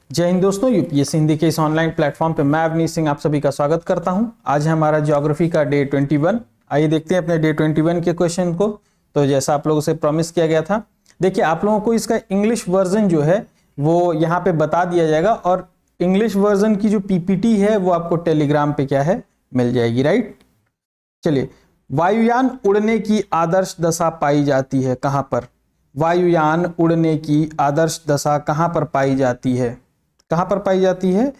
जय हिंद दोस्तों, यूपीएससी हिंदी के इस ऑनलाइन प्लेटफॉर्म पे मैं अवनीश सिंह आप सभी का स्वागत करता हूं। आज है हमारा ज्योग्राफी का डे 21। आइए देखते हैं अपने डे 21 के क्वेश्चन को। तो जैसा आप लोगों से प्रॉमिस किया गया था, देखिए आप लोगों को इसका इंग्लिश वर्जन जो है वो यहाँ पे बता दिया जाएगा और इंग्लिश वर्जन की जो पीपीटी है वो आपको टेलीग्राम पे क्या है मिल जाएगी, राइट। चलिए, वायुयान उड़ने की आदर्श दशा पाई जाती है कहां पर? वायुयान उड़ने की आदर्श दशा कहां पर पाई जाती है? कहां पर पाई जाती है?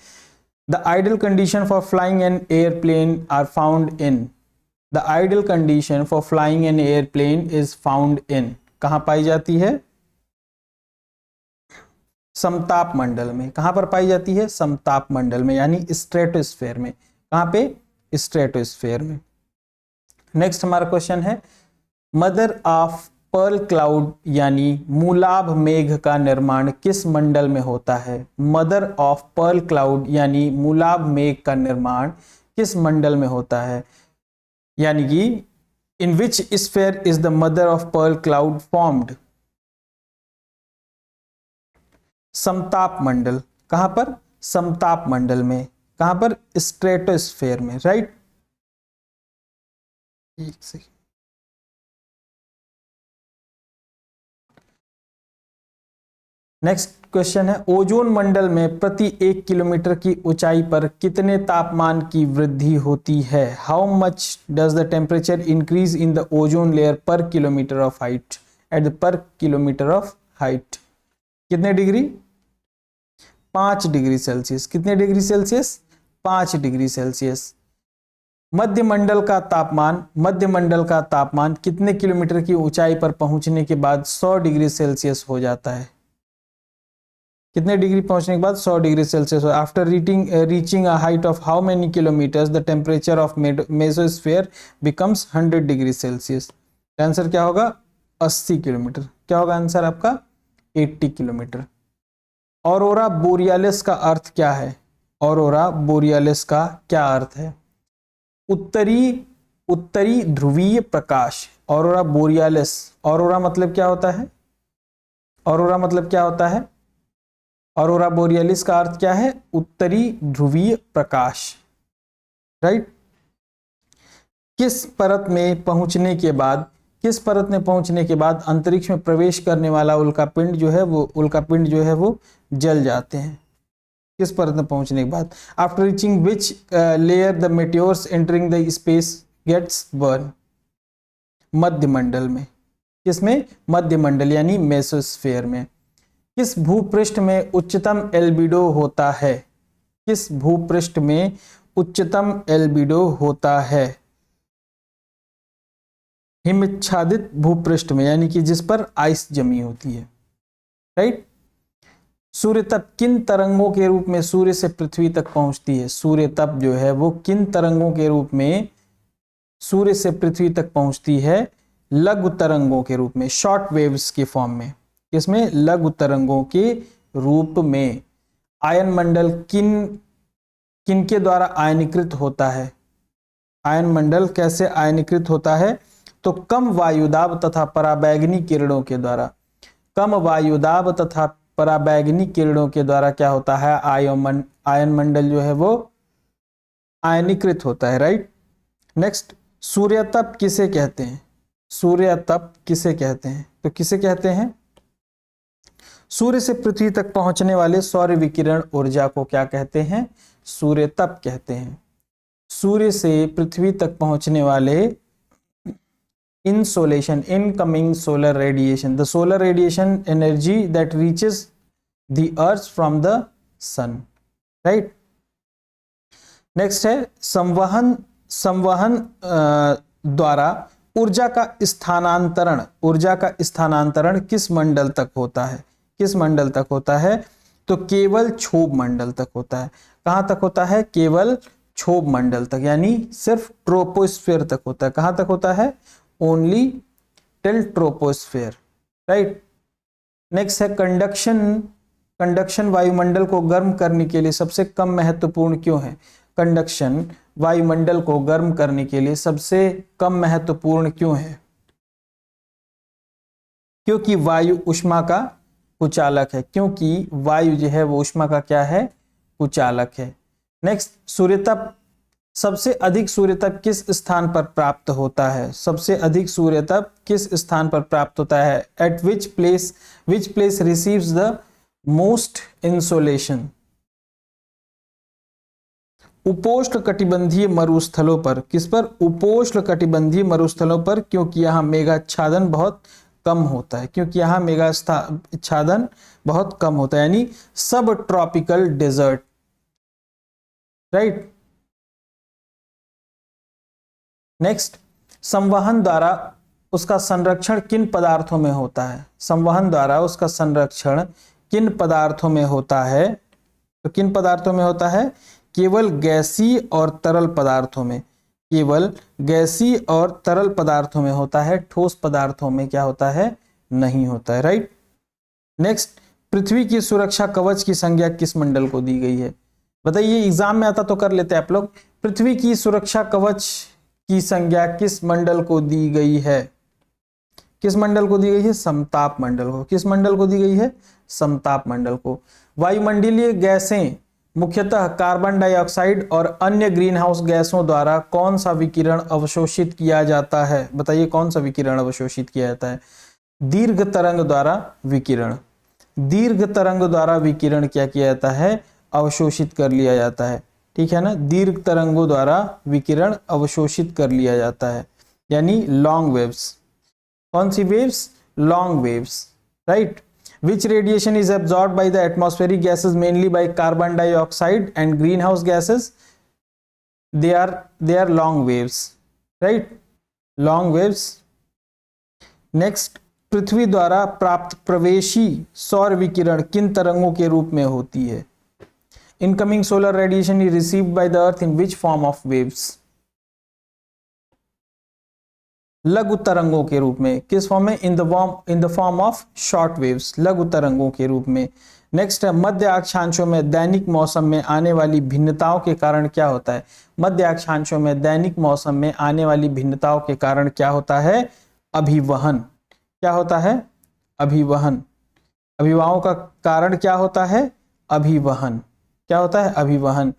The ideal condition for flying an airplane are found in. The ideal condition for flying an airplane is found in. कहां पाई जाती है? समताप मंडल में। कहां पर पाई जाती है? समताप मंडल में, यानी स्ट्रेटोस्फेयर में। कहां पे? स्ट्रेटोस्फेयर में। नेक्स्ट हमारा क्वेश्चन है, मदर ऑफ पर्ल क्लाउड यानी मूलाभ मेघ का निर्माण किस मंडल में होता है? मदर ऑफ पर्ल क्लाउड यानी मूलाभ मेघ का निर्माण किस मंडल में होता है? यानी कि in which sphere is the mother of pearl cloud formed? समताप मंडल। कहां पर? समताप मंडल में। कहां पर? स्ट्रेटोस्फेयर में, राइट। एक सेकंड। नेक्स्ट क्वेश्चन है, ओजोन मंडल में प्रति 1 किलोमीटर की ऊंचाई पर कितने तापमान की वृद्धि होती है? How much does the temperature increase in the ozone layer per kilometre of height? At the per kilometre of height कितने डिग्री? 5 degree Celsius. कितने डिग्री सेल्सियस? 5 degree Celsius. मध्यमंडल का तापमान कितने किलोमीटर की ऊंचाई पर पहुंचने के बाद 100 डिग्री सेल्सियस हो जाता है? कितने डिग्री पहुंचने के बाद 100 degree Celsius? After reaching a height of how many kilometres the temperature of mesosphere becomes 100 degree Celsius? Answer क्या होगा? 80 किलोमीटर। क्या होगा आंसर आपका? 80 किलोमीटर। ऑरोरा बोरियालिस का अर्थ क्या है? ऑरोरा बोरियालिस का क्या अर्थ है? उत्तरी ध्रुवीय प्रकाश। Aurora borealis. ऑरोरा मतलब क्या होता है? ऑरोरा मतलब क्या होता है? ऑरोरा बोरियालिस का अर्थ क्या है? उत्तरी ध्रुवीय प्रकाश, राइट। किस परत में पहुंचने के बाद अंतरिक्ष में प्रवेश करने वाला उल्कापिंड जो है वो जल जाते हैं? किस परत में पहुंचने के बाद? After reaching which layer the meteors entering the space gets burn? मध्यमंडल में। किसमें? मध्यमंडल यानी मेसोस्फीयर में। किस भूपृष्ठ में उच्चतम एल्बिडो होता है? किस भूपृष्ठ में उच्चतम एल्बिडो होता है? हिमच्छादित भूपृष्ठ में, यानी कि जिस पर आइस जमी होती है, राइट। सूर्य तप किन तरंगों के रूप में सूर्य से पृथ्वी तक पहुंचती है? सूर्य तप जो है वो किन तरंगों के रूप में सूर्य से पृथ्वी तक पहुंचती है? लघु तरंगों के रूप में, शॉर्ट वेव्स के फॉर्म में। किसमें? लघु तरंगों के रूप में। आयन मंडल किनके द्वारा आयनीकृत होता है? आयन मंडल कैसे आयनीकृत होता है? तो कम वायुदाब तथा पराबैंगनी किरणों के द्वारा। कम वायुदाब तथा पराबैंगनी किरणों के द्वारा क्या होता है? आयन मंडल जो है वो आयनीकृत होता है, राइट। नेक्स्ट, सूर्यतप किसे कहते हैं? सूर्यतप किसे कहते हैं? तो किसे कहते हैं? सूर्य से पृथ्वी तक पहुंचने वाले सौर विकिरण ऊर्जा को क्या कहते हैं? सूर्यतप कहते हैं। सूर्य से पृथ्वी तक पहुंचने वाले insolation, incoming solar radiation, the solar radiation energy that reaches the earth from the sun, right. next है संवहन द्वारा ऊर्जा का स्थानांतरण किस मंडल तक होता है? किस मंडल तक होता है? तो केवल क्षोभ मंडल तक होता है। कहां तक होता है? केवल क्षोभ मंडल तक, यानी सिर्फ ट्रोपोस्फीयर तक होता है। कहां तक होता है? Only till troposphere, right. Next है कंडक्शन वायुमंडल को गर्म करने के लिए सबसे कम महत्वपूर्ण क्यों है? कंडक्शन वायुमंडल को गर्म करने के लिए सबसे कम महत्वपूर्ण क्यों है? क्योंकि वायु ऊष्मा का कुचालक है, क्योंकि वायु जो है वो ऊष्मा का क्या है, कुचालक है। नेक्स्ट, सूर्यतप, सबसे अधिक सूर्यतप किस स्थान पर प्राप्त होता है? सबसे अधिक सूर्यतप किस स्थान पर प्राप्त होता है? Eight which place receives the most insolation? उपोष्ण कटिबंधीय मरुस्थलों पर। किस पर? उपोष्ण कटिबंधीय मरुस्थलों पर, क्योंकि यहाँ मेघाच्छादन बहुत कम होता है, क्योंकि यहाँ मेघाच्छादन बहुत कम होता है, यानी सब ट्रॉपिकल डेजर्ट, राइट। नेक्स्ट, संवहन द्वारा उसका संरक्षण किन पदार्थों में होता है? संवहन द्वारा उसका संरक्षण किन पदार्थों में होता है? तो किन पदार्थों में होता है? केवल गैसीय और तरल पदार्थों में, केवल गैसीय और तरल पदार्थों में होता है, ठोस पदार्थों में क्या होता है? नहीं होता है, राइट। नेक्स्ट, पृथ्वी की सुरक्षा कवच की संज्ञा किस मंडल को दी गई है? बताइए, एग्जाम में आता तो कर लेते हैं आप लोग। पृथ्वी की सुरक्षा कवच की संज्ञा किस मंडल को दी गई है? किस मंडल को दी गई है? समताप मंडल को। किस मंडल को दी गई है? समताप मंडल को। वायुमंडलीय गैसें मुख्यतः कार्बन डाइऑक्साइड और अन्य ग्रीन हाउस गैसों द्वारा कौन सा विकिरण अवशोषित किया जाता है? बताइए, कौन सा विकिरण अवशोषित किया जाता है? दीर्घ तरंग द्वारा विकिरण। दीर्घ तरंग द्वारा विकिरण क्या किया जाता है? अवशोषित कर लिया जाता है, ठीक है ना। दीर्घ तरंगों द्वारा विकिरण अवशोषित कर लिया जाता है, यानी लॉन्ग वेव्स। कौन सी waves? Long waves, right. Which radiation is absorbed by the atmospheric gases mainly by carbon dioxide and greenhouse gases? They are long waves, right? Long waves. Next, पृथ्वी द्वारा प्राप्त प्रवेशी सौर विकिरण किन तरंगों के रूप में होती है? Incoming solar radiation is received by the earth in which form of waves? लघु तरंगों के रूप में। किस फॉर्म में? In the form of short waves, लघु तरंगों के रूप में। नेक्स्ट है, मध्य अक्षांशों में दैनिक मौसम में आने वाली भिन्नताओं के कारण क्या होता है? मध्य अक्षांशों में दैनिक मौसम में आने वाली भिन्नताओं के कारण क्या होता है? अभिवहन। क्या होता है? अभिवहन। अभिवाहों का कारण क्या होता है? अभिवहन। क्या होता है? अभिवहन।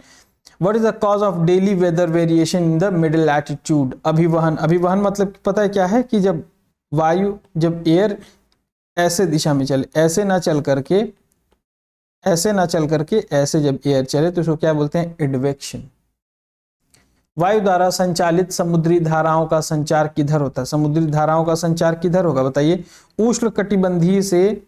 What is the cause of daily weather variation in the middle latitude? अभिवहन। अभिवहन मतलब पता है क्या है? कि जब एयर ऐसे दिशा में चले, ऐसे ना चल करके ऐसे जब एयर चले तो उसको क्या बोलते हैं? एडवेक्शन। वायु द्वारा संचालित समुद्री धाराओं का संचार किधर होता है? समुद्री धाराओं का संचार किधर होगा? बताइए। उष्ण कटिबंधीय से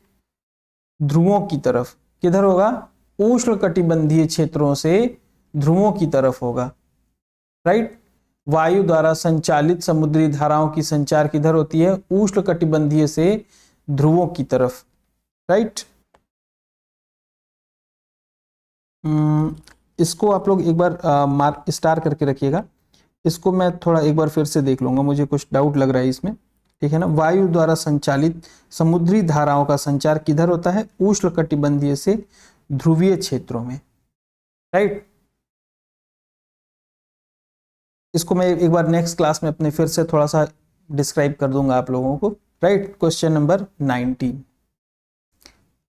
ध्रुवों की तरफ। किधर होगा? उष्ण कटिबंधीय क्षेत्रों से ध्रुवों की तरफ होगा, राइट। वायु द्वारा संचालित समुद्री धाराओं की संचार किधर होती है? उष्ण कटिबंधीय से ध्रुवों की तरफ, राइट। इसको आप लोग एक बार मार्क स्टार करके रखिएगा। इसको मैं थोड़ा एक बार फिर से देख लूंगा, मुझे कुछ डाउट लग रहा है इसमें, ठीक है ना। वायु द्वारा संचालित समुद्री धाराओं का संचार किधर होता है? उष्ण कटिबंधीय से ध्रुवीय क्षेत्रों में, राइट। इसको मैं एक बार नेक्स्ट क्लास में अपने फिर से थोड़ा सा डिस्क्राइब कर दूंगा आप लोगों को, right. Question number 19।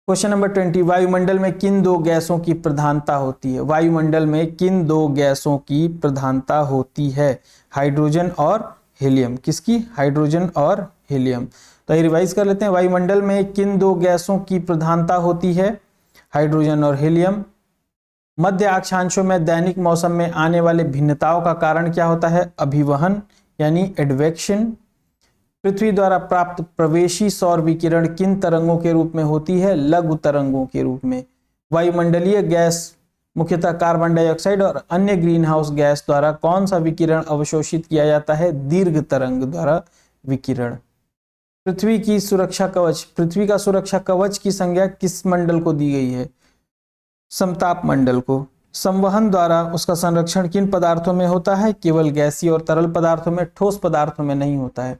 Question number 20, वायुमंडल में किन दो गैसों की प्रधानता होती है? वायुमंडल में किन दो गैसों की प्रधानता होती है? हाइड्रोजन और हीलियम। किसकी? हाइड्रोजन और हीलियम। तो ये रिवाइज कर लेते हैं। वायुमंडल में किन दो गैसों की प्रधानता होती है? हाइड्रोजन और हीलियम। मध्य अक्षांशों में दैनिक मौसम में आने वाले भिन्नताओं का कारण क्या होता है? अभिवहन यानी एडवेक्शन। पृथ्वी द्वारा प्राप्त प्रवेशी सौर विकिरण किन तरंगों के रूप में होती है? लघु तरंगों के रूप में। वायुमंडलीय गैस मुख्यतः कार्बन डाइऑक्साइड और अन्य ग्रीन हाउस गैस द्वारा कौन सा विकिरण अवशोषित किया जाता है? दीर्घ तरंग द्वारा विकिरण। पृथ्वी की सुरक्षा कवच, पृथ्वी का सुरक्षा कवच की संज्ञा किस मंडल को दी गई है? समताप मंडल को। संवहन द्वारा उसका संरक्षण किन पदार्थों में होता है? केवल गैसीय और तरल पदार्थों में, ठोस पदार्थों में नहीं होता है।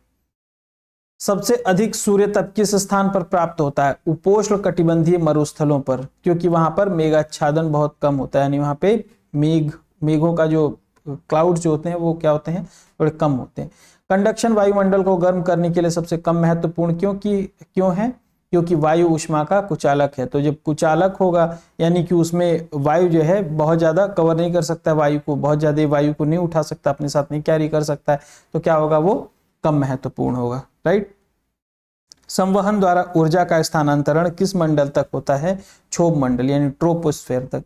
सबसे अधिक सूर्य तप किस स्थान पर प्राप्त होता है? उपोष्ण कटिबंधीय मरुस्थलों पर, क्योंकि वहां पर मेघाच्छादन बहुत कम होता है, यानी वहां पे मेघों का जो क्लाउड जो होते हैं वो क्या होते हैं? थोड़े कम होते हैं। कंडक्शन वायुमंडल को गर्म करने के लिए सबसे कम महत्वपूर्ण क्यों है? क्योंकि वायु ऊष्मा का कुचालक है। तो जब कुचालक होगा यानी कि उसमें वायु जो है बहुत ज्यादा कवर नहीं कर सकता, वायु को बहुत ज्यादा वायु को नहीं उठा सकता, अपने साथ नहीं कैरी कर सकता है, तो क्या होगा, वो कम महत्वपूर्ण होगा, राइट। संवहन द्वारा ऊर्जा का स्थानांतरण किस मंडल तक होता है, क्षोभ मंडल यानी ट्रोपोस्फेयर तक।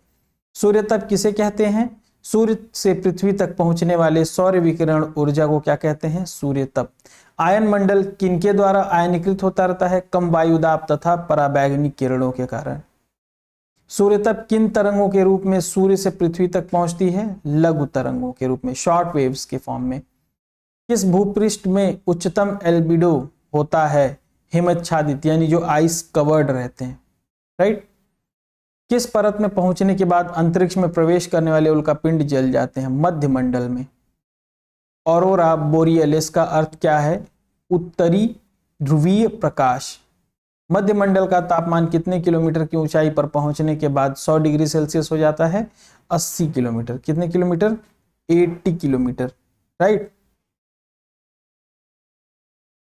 सूर्य तप किसे कहते हैं, सूर्य से पृथ्वी तक पहुंचने वाले सौर विकिरण ऊर्जा को क्या कहते हैं, सूर्य तप। आयन मंडल किनके द्वारा आयनीकृत होता रहता है, कम वायुदाब तथा पराबैंगनी किरणों के कारण। सूर्य तप किन तरंगों के रूप में सूर्य से पृथ्वी तक पहुंचती है, लघु तरंगों के रूप में, शॉर्ट वेव्स के फॉर्म में। किस भूपृष्ठ में उच्चतम एल्बिडो होता है, हिमच्छादित यानी जो आइस कवर्ड रहते हैं, राइट। किस परत में पहुंचने के बाद अंतरिक्ष में प्रवेश करने वाले उल्कापिंड जल जाते हैं, मध्य मंडल में। ऑरोरा बोरियलिस का अर्थ क्या है, उत्तरी ध्रुवीय प्रकाश। मध्य मंडल का तापमान कितने किलोमीटर की ऊंचाई पर पहुंचने के बाद 100 डिग्री सेल्सियस हो जाता है, 80 किलोमीटर। कितने किलोमीटर, 80 किलोमीटर, राइट।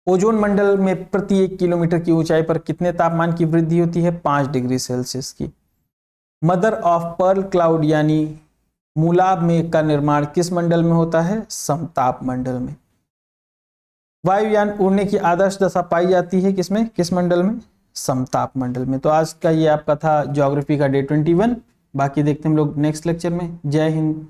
ओजोन मंडल में प्रति 1 किलोमीटर की ऊंचाई पर कितने तापमान की वृद्धि होती है, 5 डिग्री सेल्सियस की। मदर ऑफ पर्ल क्लाउड यानी मूलाभ में का निर्माण किस मंडल में होता है, समताप मंडल में। वायुयान उड़ने की आदर्श दशा पाई जाती है किसमें, किस मंडल में, समताप मंडल में। तो आज का ये आपका था ज्योग्राफी का डे 21। बाकी देखते हैं हम लोग नेक्स्ट लेक्चर में। जय हिंद।